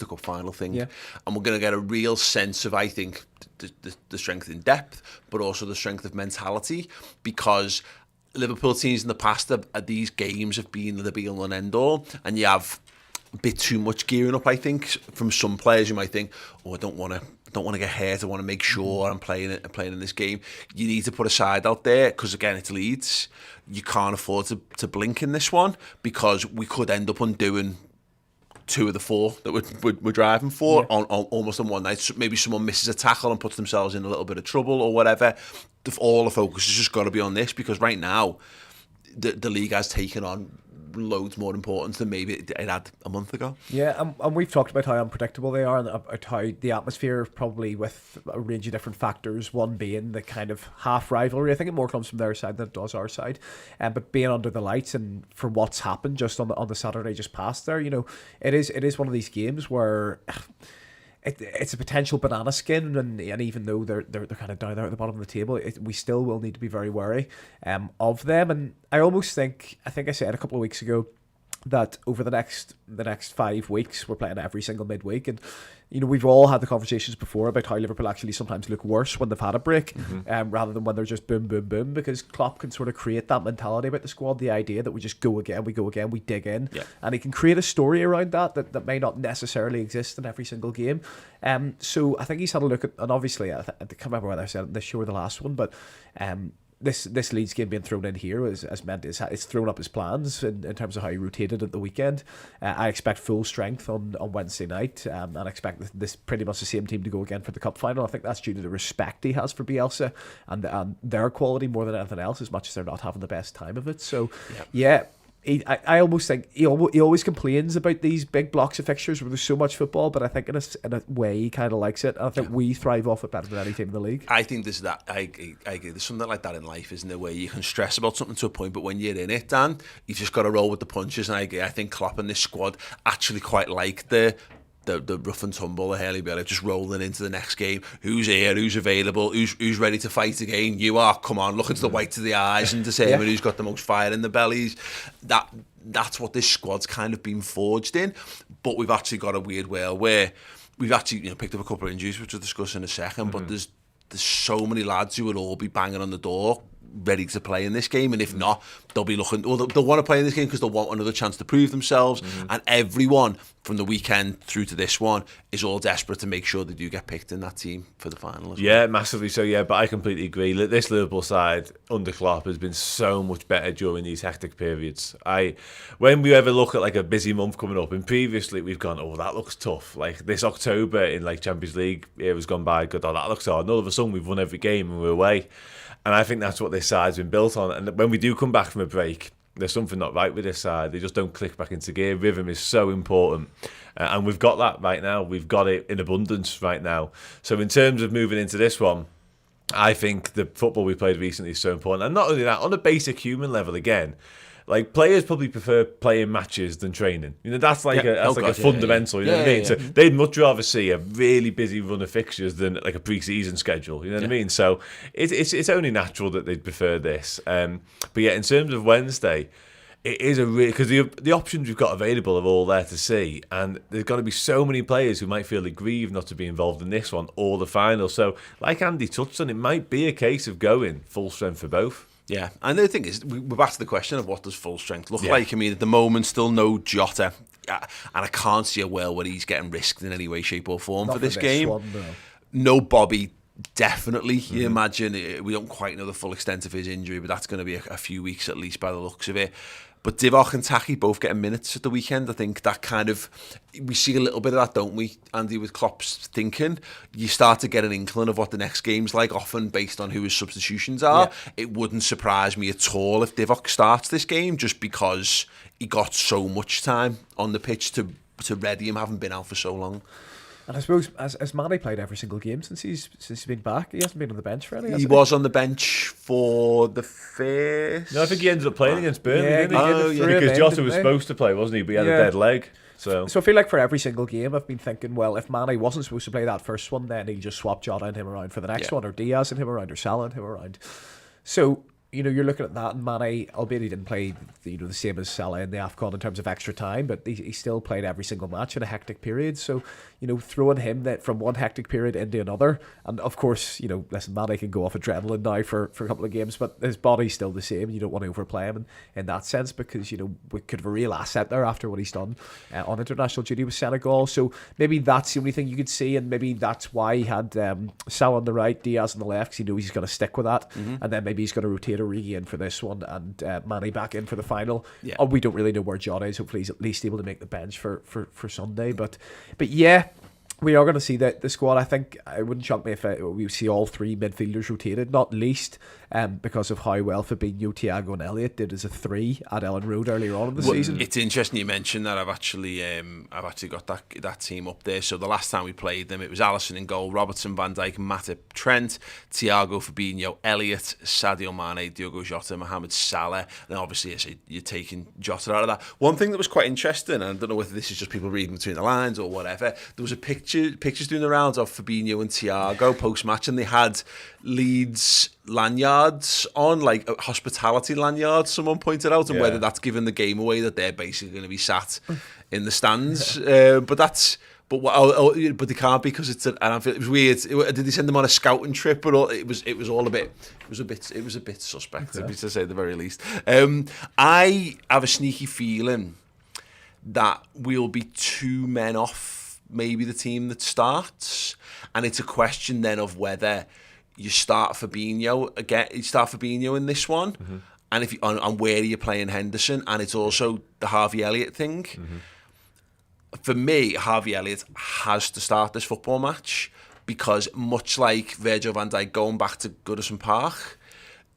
cup final thing, and we're going to get a real sense of, I think, the strength in depth, but also the strength of mentality, because Liverpool teams in the past at these games have been the be-all and end-all, and you have a bit too much gearing up, I think, from some players. You might think, oh, I don't want to get hurt. I want to make sure I'm playing in this game. You need to put a side out there because, again, it's Leeds. You can't afford to blink in this one, because we could end up undoing 2 of the 4 that we're driving for on almost on one night. So maybe someone misses a tackle and puts themselves in a little bit of trouble or whatever. All the focus has just got to be on this, because right now the league has taken on loads more importance than maybe it had a month ago. Yeah, and we've talked about how unpredictable they are, and about how the atmosphere, probably with a range of different factors, one being the kind of half rivalry. I think it more comes from their side than it does our side. But being under the lights, and for what's happened just on the Saturday just past there, you know, it is one of these games where it's a potential banana skin, and even though they're kind of down there at the bottom of the table, we still will need to be very wary of them. And I almost think I said a couple of weeks ago that over the next 5 weeks we're playing every single midweek, and you know, we've all had the conversations before about how Liverpool actually sometimes look worse when they've had a break, rather than when they're just boom, boom, boom, because Klopp can sort of create that mentality about the squad, the idea that we just go again, we dig in, and he can create a story around that may not necessarily exist in every single game. So I think he's had a look at, and obviously I can't remember whether I said it this show or the last one, but this Leeds game being thrown in here has meant it's thrown up his plans in terms of how he rotated at the weekend. I expect full strength on Wednesday night, and I expect this pretty much the same team to go again for the cup final. I think that's due to the respect he has for Bielsa and their quality more than anything else, as much as they're not having the best time of it. So I almost think he always complains about these big blocks of fixtures where there's so much football, but I think in a way he kind of likes it. I think we thrive off it better than any team in the league. I think there's that. I agree. There's something like that in life, isn't there, where you can stress about something to a point, but when you're in it, Dan, you've just got to roll with the punches. And I think Klopp and this squad actually quite like the the rough and tumble, the hurly-burly, just rolling into the next game. Who's here? Who's available? Who's ready to fight again? You are. Come on, look into the whites of the eyes and determine who's got the most fire in the bellies. That's what this squad's kind of been forged in. But we've actually got a weird world where we've actually picked up a couple of injuries, which we'll discuss in a second. But there's so many lads who will all be banging on the door, ready to play in this game, and if not, they'll be looking. Well, they'll want to play in this game because they'll want another chance to prove themselves. And everyone from the weekend through to this one is all desperate to make sure they do get picked in that team for the final. Yeah, massively so. Yeah, but I completely agree. This Liverpool side under Klopp has been so much better during these hectic periods. When we ever look at like a busy month coming up, and previously we've gone, oh, that looks tough. Like this October in like Champions League, it was gone by. Good, oh, that looks hard. And all of a sudden we've won every game and we're away. And I think that's what this side's been built on. And when we do come back from a break, there's something not right with this side. They just don't click back into gear. Rhythm is so important. And we've got that right now. We've got it in abundance right now. So in terms of moving into this one, I think the football we played recently is so important. And not only that, on a basic human level, again, like players probably prefer playing matches than training. That's like a fundamental. You know what I mean? So they'd much rather see a really busy run of fixtures than like a pre-season schedule. You know what I mean? So it's only natural that they'd prefer this. But yeah, in terms of Wednesday, it is a really, because the options we've got available are all there to see, and there's going to be so many players who might feel aggrieved not to be involved in this one or the final. So, like Andy touched on, it might be a case of going full strength for both. Yeah, and the thing is, we're back to the question of what does full strength look like. I mean, at the moment, still no Jota, and I can't see a world where he's getting risked in any way, shape or form for this game. One, no Bobby, definitely. You imagine, we don't quite know the full extent of his injury, but that's going to be a few weeks at least by the looks of it. But Divock and Taki both getting minutes at the weekend. I think that kind of, we see a little bit of that, don't we, Andy, with Klopp's thinking. You start to get an inkling of what the next game's like, often based on who his substitutions are. Yeah. It wouldn't surprise me at all if Divock starts this game, just because he got so much time on the pitch to ready him, having been out for so long. And I suppose, has Manny played every single game since he's been back? He hasn't been on the bench for any. He was on the bench for the first. No, I think he ended up playing against Burnley, didn't he? Because Jota was supposed to play, wasn't he? But he had a dead leg. So I feel like for every single game, I've been thinking, well, if Manny wasn't supposed to play that first one, then he'll just swap Jota and him around for the next one, or Diaz and him around, or Salah and him around. So, you're looking at that, and Mane, albeit he didn't play the same as Salah in the AFCON in terms of extra time, but he still played every single match in a hectic period. So, throwing him that from one hectic period into another, and of course, listen, Mane can go off adrenaline now for a couple of games, but his body's still the same. You don't want to overplay him in that sense, because, we could have a real asset there after what he's done on international duty with Senegal. So maybe that's the only thing you could see, and maybe that's why he had Salah on the right, Diaz on the left, because he knows he's going to stick with that, and then maybe he's going to rotate Origi in for this one and Manny back in for the final. We don't really know where Jota is. Hopefully he's at least able to make the bench for Sunday, but yeah, we are going to see the squad. I think it wouldn't shock me if we see all three midfielders rotated, not least because of how well Fabinho, Thiago and Elliott did as a 3 at Ellen Road earlier on in the season. It's interesting you mentioned that. I've actually got that team up there. So the last time we played them, it was Alisson in goal, Robertson, Van Dijk, Matip, Trent, Thiago, Fabinho, Elliott, Sadio Mane, Diogo Jota, Mohamed Salah. And obviously you're taking Jota out of that. One thing that was quite interesting, and I don't know whether this is just people reading between the lines or whatever, there was a pictures doing the rounds of Fabinho and Thiago post-match, and they had Leeds lanyards on, like hospitality lanyards, someone pointed out, and whether that's given the game away that they're basically going to be sat in the stands. But they can't, because it's at Anfield. It was weird. Did they send them on a scouting trip? But it was a bit suspect, to say the very least. I have a sneaky feeling that we'll be 2 men off maybe the team that starts, and it's a question then of whether you start Fabinho in this one, and if and where are you playing Henderson, and it's also the Harvey Elliott thing. For me, Harvey Elliott has to start this football match, because much like Virgil van Dijk going back to Goodison Park,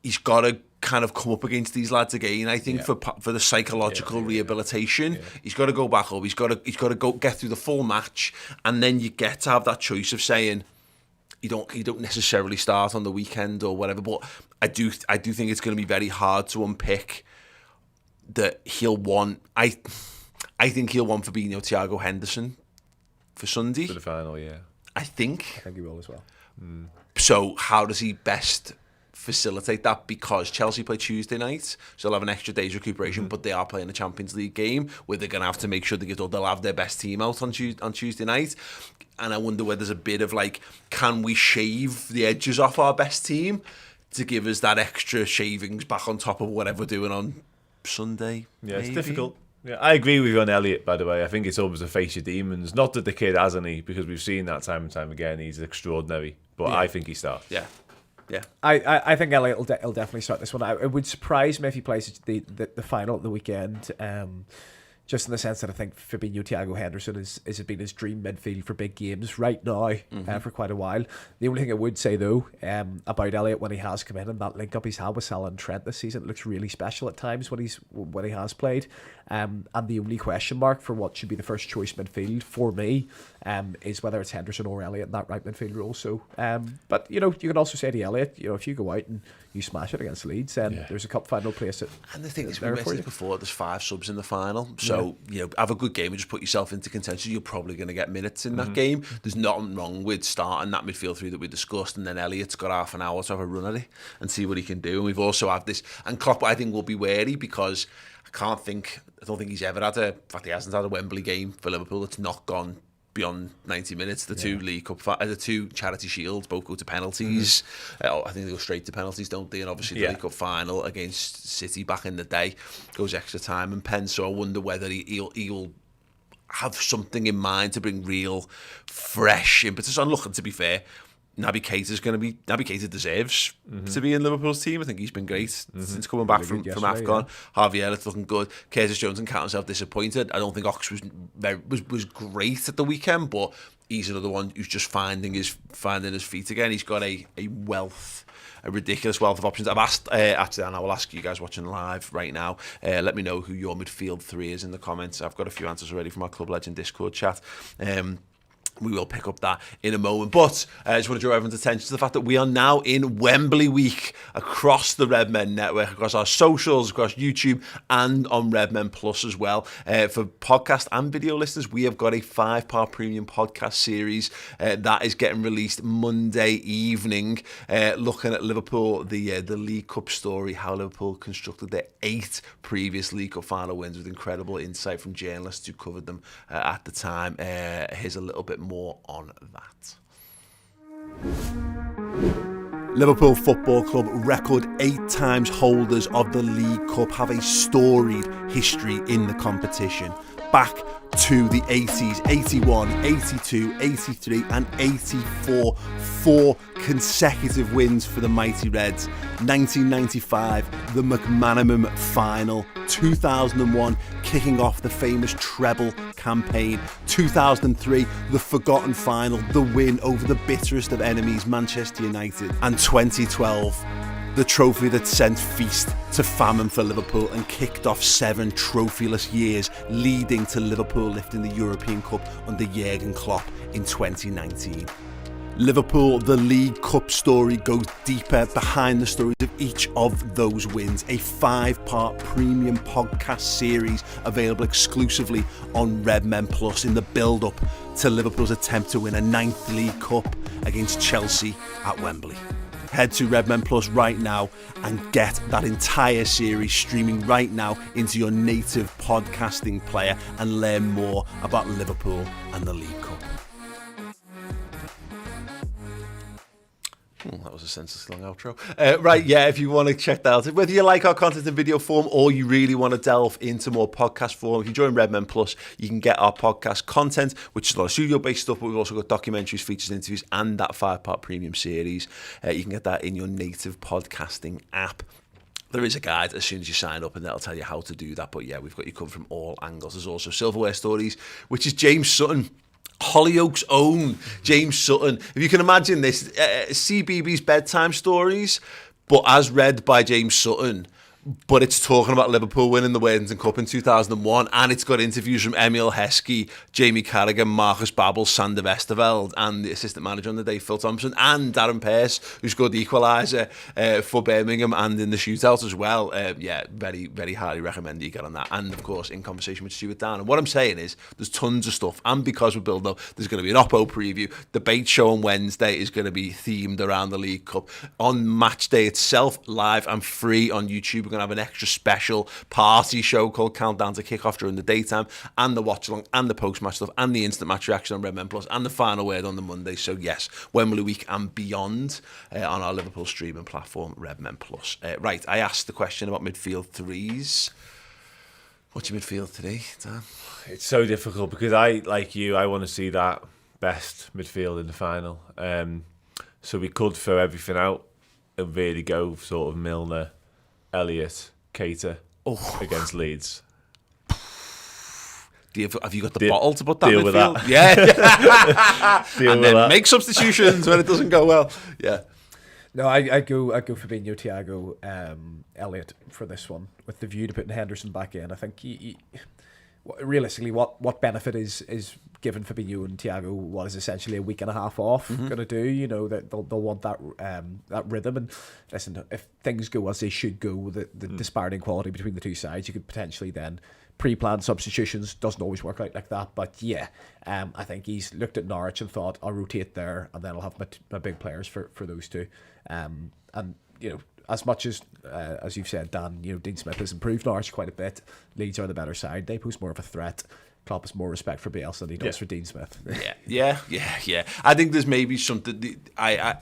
he's got to kind of come up against these lads again. I think for the psychological rehabilitation, he's got to go back up. He's got to go get through the full match, and then you get to have that choice of saying you don't necessarily start on the weekend or whatever. But I do think it's going to be very hard to unpick that he'll want. I think he'll want Fabinho, Thiago, Henderson for Sunday. For the final, yeah. I think he will as well. So how does he best facilitate that? Because Chelsea play Tuesday night, so they'll have an extra day's recuperation, but they are playing a Champions League game where they're going to have to make sure they'll have their best team out on Tuesday night. And I wonder whether there's a bit of like, can we shave the edges off our best team to give us that extra shavings back on top of whatever we're doing on Sunday? Yeah, maybe? It's difficult. Yeah, I agree with you on Elliot, by the way. I think it's almost a face your demons. Not that the kid has any, because we've seen that time and time again. He's extraordinary, but I think he starts. Yeah. I think Elliot will definitely start this one. It would surprise me if he plays the final at the weekend. Just in the sense that I think Fabinho, Thiago Henderson has been his dream midfield for big games right now for quite a while. The only thing I would say though about Elliot when he has come in and that link up he's had with Salah and Trent this season, it looks really special at times when he has played. And the only question mark for what should be the first choice midfield for me is whether it's Henderson or Elliot in that right midfield role. So, but you can also say to Elliot, if you go out and you smash it against Leeds, then there's a cup final place. And the thing is, we mentioned it before, there's 5 subs in the final. So, have a good game and just put yourself into contention. You're probably going to get minutes in that game. There's nothing wrong with starting that midfield three that we discussed, and then Elliot's got half an hour to have a run at it and see what he can do. And we've also had this, and Klopp, I think, will be wary because I don't think he's ever had in fact, he hasn't had a Wembley game for Liverpool that's not gone beyond 90 minutes. The two League Cup, the two Charity Shields both go to penalties. I think they go straight to penalties, don't they? And obviously the League Cup final against City back in the day goes extra time and pens. So I wonder whether he'll have something in mind to bring real fresh impetus on. Look, and to be fair, Naby Keita deserves to be in Liverpool's team. I think he's been great since coming back from AFCON. Harvey Elliott's looking good. Curtis Jones and count himself disappointed. I don't think Ox was great at the weekend, but he's another one who's just finding his feet again. He's got a ridiculous wealth of options. I've asked, actually, and I will ask you guys watching live right now, let me know who your midfield three is in the comments. I've got a few answers already from our Club Legend Discord chat. We will pick up that in a moment. But I just want to draw everyone's attention to the fact that we are now in Wembley week across the Redmen network, across our socials, across YouTube, and on Redmen Plus as well. For podcast and video listeners, we have got a 5-part premium podcast series that is getting released Monday evening, looking at Liverpool, the League Cup story, how Liverpool constructed their 8 previous League Cup final wins with incredible insight from journalists who covered them at the time. Here's a little bit more on that. Liverpool Football Club, record 8 times holders of the League Cup, have a storied history in the competition. Back to the 80s, 81, 82, 83 and 84. 4 consecutive wins for the mighty Reds. 1995, the McManaman final. 2001, kicking off the famous treble campaign. 2003, the forgotten final, the win over the bitterest of enemies, Manchester United. And 2012, the trophy that sent feast to famine for Liverpool and kicked off 7 trophyless years, leading to Liverpool lifting the European Cup under Jurgen Klopp in 2019. Liverpool, the League Cup story, goes deeper behind the stories of each of those wins. A 5-part premium podcast series available exclusively on Redmen Plus in the build-up to Liverpool's attempt to win a 9th League Cup against Chelsea at Wembley. Head to Redmen Plus right now and get that entire series streaming right now into your native podcasting player and learn more about Liverpool and the League Cup. That was a senseless long outro. Right, yeah, if you want to check that out, whether you like our content in video form or you really want to delve into more podcast form, if you join Redmen Plus, you can get our podcast content, which is a lot of studio-based stuff, but we've also got documentaries, features, interviews, and that 5-part premium series. You can get that in your native podcasting app. There is a guide as soon as you sign up, and that'll tell you how to do that. But yeah, we've got you covered from all angles. There's also Silverware Stories, which is James Sutton, Hollyoak's own James Sutton. If you can imagine this, CBeebies bedtime stories, but as read by James Sutton, but it's talking about Liverpool winning the Worthington Cup in 2001, and it's got interviews from Emil Heskey, Jamie Carragher, Marcus Babbel, Sander Westerveld, and the assistant manager on the day, Phil Thompson, and Darren Pearce, who scored the equaliser for Birmingham and in the shootout as well. Very, very highly recommend you get on that. And of course, in conversation with Stuart Dan. And what I'm saying is, there's tons of stuff, and because we're building up, there's going to be an Oppo preview. Debate show on Wednesday is going to be themed around the League Cup. On match day itself, live and free on YouTube, we're going to have an extra special party show called Countdown to Kickoff during the daytime, and the watch along, and the post match stuff, and the instant match reaction on Redmen Plus, and the final word on the Monday. So yes, Wembley week and beyond on our Liverpool streaming platform, Redmen Plus. Right, I asked the question about midfield threes. What's your midfield today, Dan? It's so difficult because I want to see that best midfield in the final. So we could throw everything out and really go sort of Milner, Elliott, Keita against Leeds. Have you got the bottle to put that deal midfield? With that. Yeah. And then make substitutions when it doesn't go well. Yeah. No, I go Fabinho, Thiago, Elliott for this one, with the view to putting Henderson back in. I think realistically, what benefit is given Fabinho and Thiago what is essentially a week and a half off going to do? You know, that they'll want that rhythm. And listen, if things go as they should go, the disparity in quality between the two sides, you could potentially then pre-planned substitutions. Doesn't always work out like that, but yeah, I think he's looked at Norwich and thought, I'll rotate there, and then I'll have my big players for those two. And you know, as much as you've said, Dan, you know, Dean Smith has improved Norwich quite a bit. Leeds are the better side. They pose more of a threat. Klopp has more respect for Bielsa than he does for Dean Smith. Yeah. I think there's maybe something. I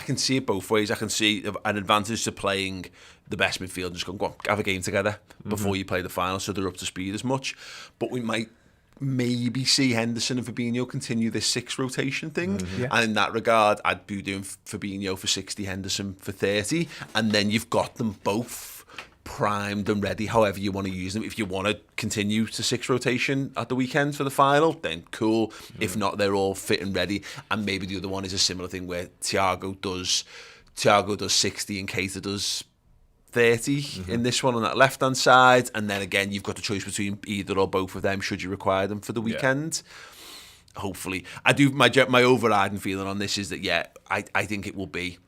can see it both ways. I can see an advantage to playing the best midfield and just go on, have a game together before you play the final, so they're up to speed as much. But we might maybe see Henderson and Fabinho continue this 6 rotation thing. And in that regard, I'd be doing Fabinho for 60, Henderson for 30, and then you've got them both primed and ready, however you want to use them. If you want to continue to 6 rotation at the weekend for the final, then cool. If not, they're all fit and ready. And maybe the other one is a similar thing where Thiago does 60 and Keita does 30 in this one on that left-hand side, and then again you've got the choice between either or both of them should you require them for the weekend. Hopefully, I do. My overriding feeling on this is that I think it will be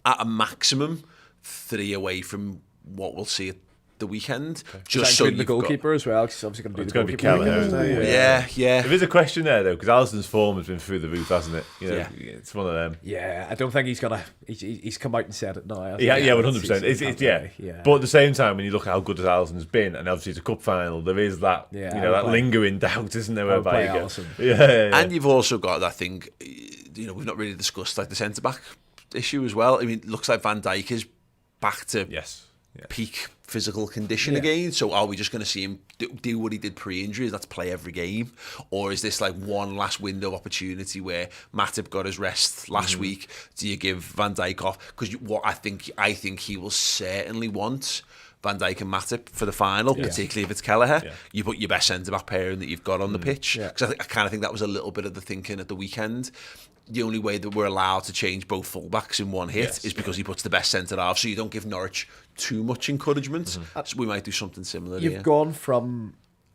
at a maximum 3 away from what we'll see at the weekend. Okay. Just so the goalkeeper as well, because he's obviously going to do the goalkeeper. Yeah. There is a question there though, because Alisson's form has been through the roof, hasn't it? You know, it's one of them. Yeah, I don't think he's gonna. He's come out and said it now. 100%. But at the same time, when you look at how good Alisson's been, and obviously it's a cup final, there is that that lingering doubt, isn't there? Whereby you go, and you've also got that thing. You know, we've not really discussed like the centre back issue as well. I mean, it looks like Van Dijk is back to peak physical condition again. So are we just going to see him do what he did pre-injury? That's play every game, or is this like one last window of opportunity where Matip got his rest last week? Do you give Van Dijk off? Because what I think he will certainly want Van Dijk and Matip for the final, particularly if it's Kelleher. You put your best centre back pairing that you've got on the pitch. Because I kind of think that was a little bit of the thinking at the weekend. The only way that we're allowed to change both fullbacks in one hit is because he puts the best centre half, so you don't give Norwich too much encouragement. So we might do something similar. You've gone from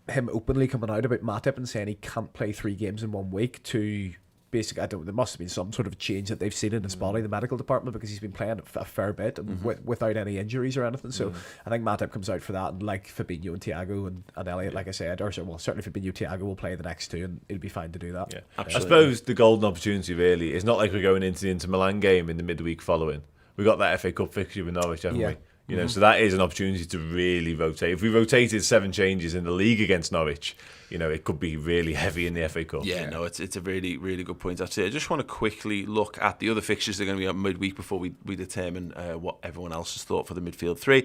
him openly coming out about Matip and saying he can't play 3 games in 1 week to basically, there must have been some sort of change that they've seen in his body, the medical department, because he's been playing a fair bit and without any injuries or anything. So I think Matip comes out for that, and like Fabinho and Thiago and Elliott, like I said, certainly Fabinho, Thiago will play the next 2, and it'll be fine to do that. Yeah, I suppose the golden opportunity really is not like we're going into the Inter Milan game in the midweek following. We got that FA Cup fixture with Norwich, haven't we? You know, so that is an opportunity to really rotate. If we rotated 7 changes in the league against Norwich, you know, it could be really heavy in the FA Cup. No, it's a really, really good point. Actually, I just want to quickly look at the other fixtures that are going to be at midweek before we determine what everyone else has thought for the midfield 3.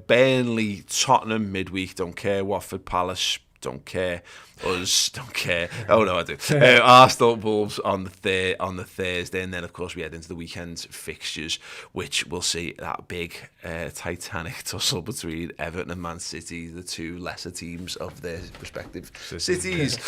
Burnley, Tottenham midweek, don't care. Watford, Palace, don't care. Us, don't care. Oh no, I do. Arsenal, Wolves on the Thursday, and then of course we head into the weekend's fixtures, which we'll see that big titanic tussle between Everton and Man City, the 2 lesser teams of their respective cities.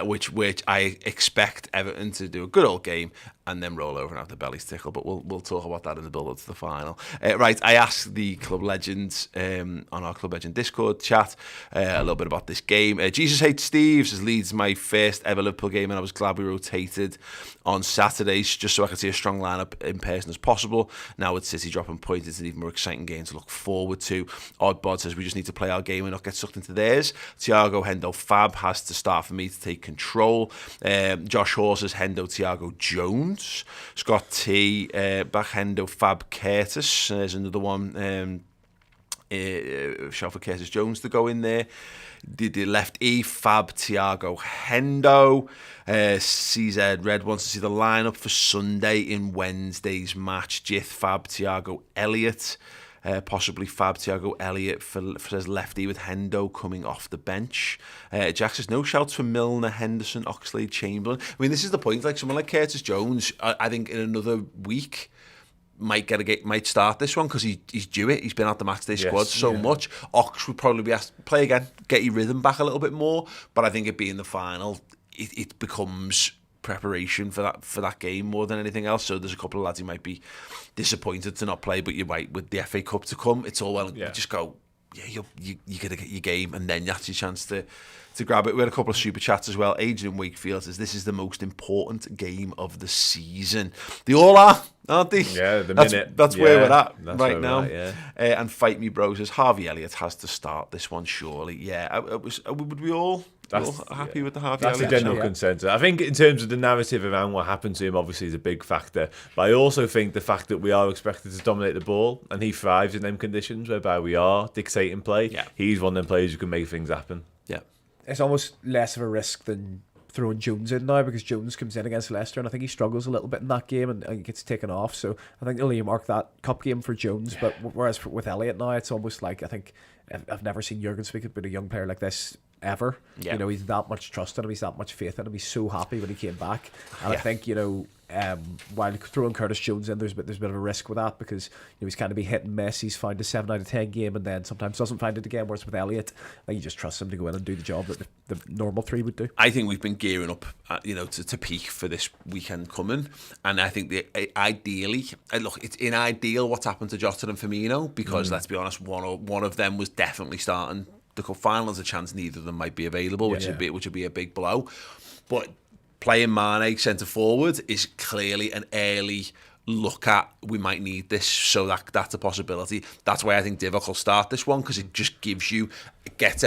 Which I expect Everton to do a good old game and then roll over and have the bellies tickle. But we'll talk about that in the build-up to the final. Right, I asked the Club Legends on our Club Legend Discord chat a little bit about this game. Jesus Hates Steve says, Leeds my first ever Liverpool game, and I was glad we rotated on Saturdays just so I could see a strong lineup in person as possible. Now with City dropping points, it's an even more exciting game to look forward to. Oddbod says, we just need to play our game and not get sucked into theirs. Thiago, Hendo, Fab has to start for me to take control. Josh Hall says, Hendo, Thiago, Jones. Scott T, back Hendo, Fab, Curtis. There's another one. Shout for Curtis Jones to go in there. The left E, Fab, Thiago, Hendo. CZ Red wants to see the lineup for Sunday in Wednesday's match. Jith, Fab, Thiago, Elliott. Possibly Fab, Thiago, Elliott says lefty with Hendo coming off the bench. Jack says no shouts for Milner, Henderson, Oxlade, Chamberlain. I mean, this is the point. Like someone like Curtis Jones, I think in another week might start this one because he's due it. He's been at the matchday squad so much. Ox would probably be asked to play again, get your rhythm back a little bit more. But I think it being the final, it becomes preparation for that game more than anything else. So there's a couple of lads who might be disappointed to not play, but you might with the FA Cup to come. It's all well. You just go, you're gonna get your game, and then that's your chance to grab it. We had a couple of super chats as well. Adrian Wakefield says this is the most important game of the season. They all are, aren't they? Yeah, that's where we're at right now. Yeah. And Fight Me Bro says Harvey Elliott has to start this one surely. Yeah, would we all? Happy with the Harvey Elliott? That's a general consensus. I think in terms of the narrative around what happened to him, obviously is a big factor. But I also think the fact that we are expected to dominate the ball, and he thrives in them conditions whereby we are dictating play. Yeah. He's one of them players who can make things happen. Yeah. It's almost less of a risk than throwing Jones in now, because Jones comes in against Leicester and I think he struggles a little bit in that game and gets taken off. So I think they'll earmark that cup game for Jones. But whereas with Elliott now, it's almost like, I think I've never seen Jurgen speak about a young player like this ever. Yeah. You know, he's that much trust in him, he's that much faith in him. He's so happy when he came back. And I think, you know, while throwing Curtis Jones in, there's a bit of a risk with that, because he's kind of be hit and miss. He's found a 7 out of 10 game and then sometimes doesn't find it again. Whereas with Elliott, you just trust him to go in and do the job that the normal three would do. I think we've been gearing up, to peak for this weekend coming, and I think ideally, look, it's ideal what's happened to Jota and Firmino, because let's be honest, one of them was definitely starting the cup final. There's a chance neither of them might be available, which would be a big blow, but playing Mane centre forward is clearly an early look at, we might need this, so that's a possibility. That's why I think Divock will start this one, because it just gives you, it gets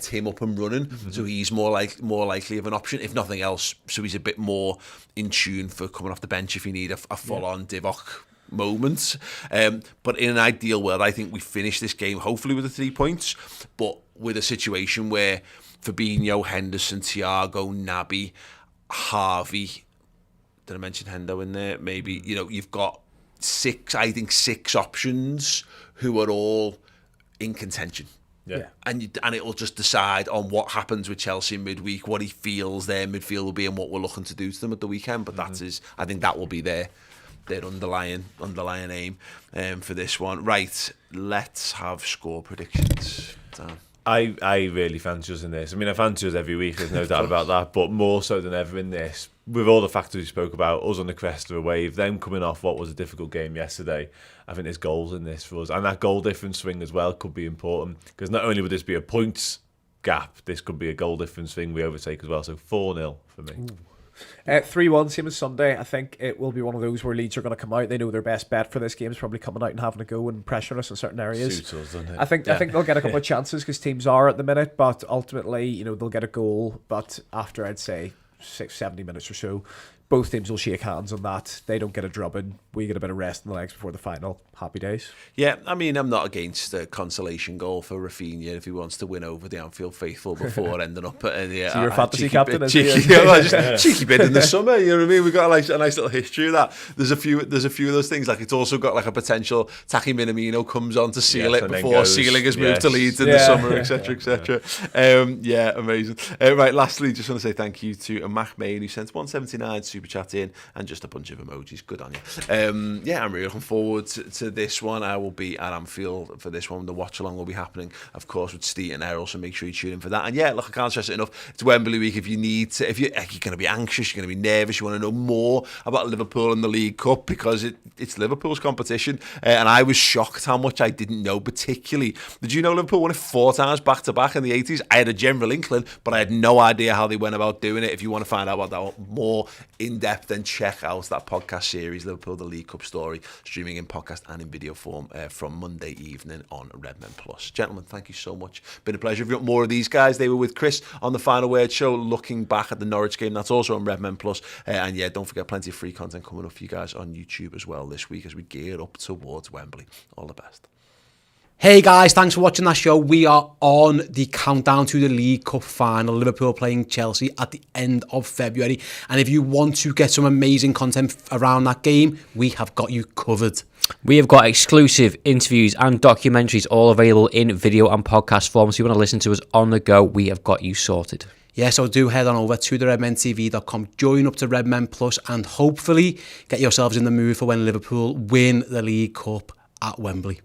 him up and running, so he's more likely of an option, if nothing else, so he's a bit more in tune for coming off the bench if you need a full-on Divock moment. But in an ideal world, I think we finish this game hopefully with the 3 points, but with a situation where Fabinho, Henderson, Thiago, Naby, Harvey, did I mention Hendo in there? Maybe, you've got six options who are all in contention. Yeah. And it'll just decide on what happens with Chelsea midweek, what he feels their midfield will be, and what we're looking to do to them at the weekend. But I think that will be their underlying aim for this one. Right, let's have score predictions. Dan. I really fancy us in this. I mean, I fancy us every week, there's no doubt about that, but more so than ever in this, with all the factors we spoke about, us on the crest of a wave, them coming off what was a difficult game yesterday, I think there's goals in this for us. And that goal difference swing as well could be important, because not only would this be a points gap, this could be a goal difference thing we overtake as well. So 4-0 for me. Ooh. 3-1, same as Sunday. I think it will be one of those where Leeds are going to come out. They know their best bet for this game is probably coming out and having a go and pressuring us in certain areas. Suits us, doesn't it? I think they'll get a couple of chances, because teams are at the minute, but ultimately, they'll get a goal. But after, I'd say, 70 minutes or so, both teams will shake hands on that. They don't get a drubbing. We get a bit of rest in the legs before the final. Happy days. Yeah, I mean, I'm not against a consolation goal for Rafinha if he wants to win over the Anfield faithful before ending up at so your fantasy captain, cheeky bid in the summer. You know what I mean? We've got a nice little history of that. There's a few of those things. Like, it's also got like a potential Taki Minamino comes on to seal it before Sealing has moved to Leeds in the summer, etc., etc. Yeah, amazing. Right, lastly, just want to say thank you to Mac Main, who sent 179 super chat in, and just a bunch of emojis. Good on you. Yeah, I'm really looking forward to this one. I will be at Anfield for this one. The watch along will be happening, of course, with Steve and Errol, so make sure you tune in for that. And yeah, look, I can't stress it enough. It's Wembley week. If you need to, if you're going to be anxious, you're going to be nervous, you want to know more about Liverpool and the League Cup, because it's Liverpool's competition. And I was shocked how much I didn't know, particularly. Did you know Liverpool won it 4 times back to back in the 80s? I had a general inkling, but I had no idea how they went about doing it. If you want to find out about that more in depth, then check out that podcast series, Liverpool, the League Cup story, streaming in podcast and in video form from Monday evening on Redmen Plus. Gentlemen, thank you so much. Been a pleasure. If you want more of these guys, they were with Chris on the Final Word show, looking back at the Norwich game. That's also on Redmen Plus. And yeah, don't forget, plenty of free content coming up for you guys on YouTube as well this week as we gear up towards Wembley. All the best. Hey guys, thanks for watching that show. We are on the countdown to the League Cup final. Liverpool playing Chelsea at the end of February. And if you want to get some amazing content around that game, we have got you covered. We have got exclusive interviews and documentaries all available in video and podcast form. So if you want to listen to us on the go, we have got you sorted. Yeah, so do head on over to theredmentv.com, join up to Redmen Plus, and hopefully get yourselves in the mood for when Liverpool win the League Cup at Wembley.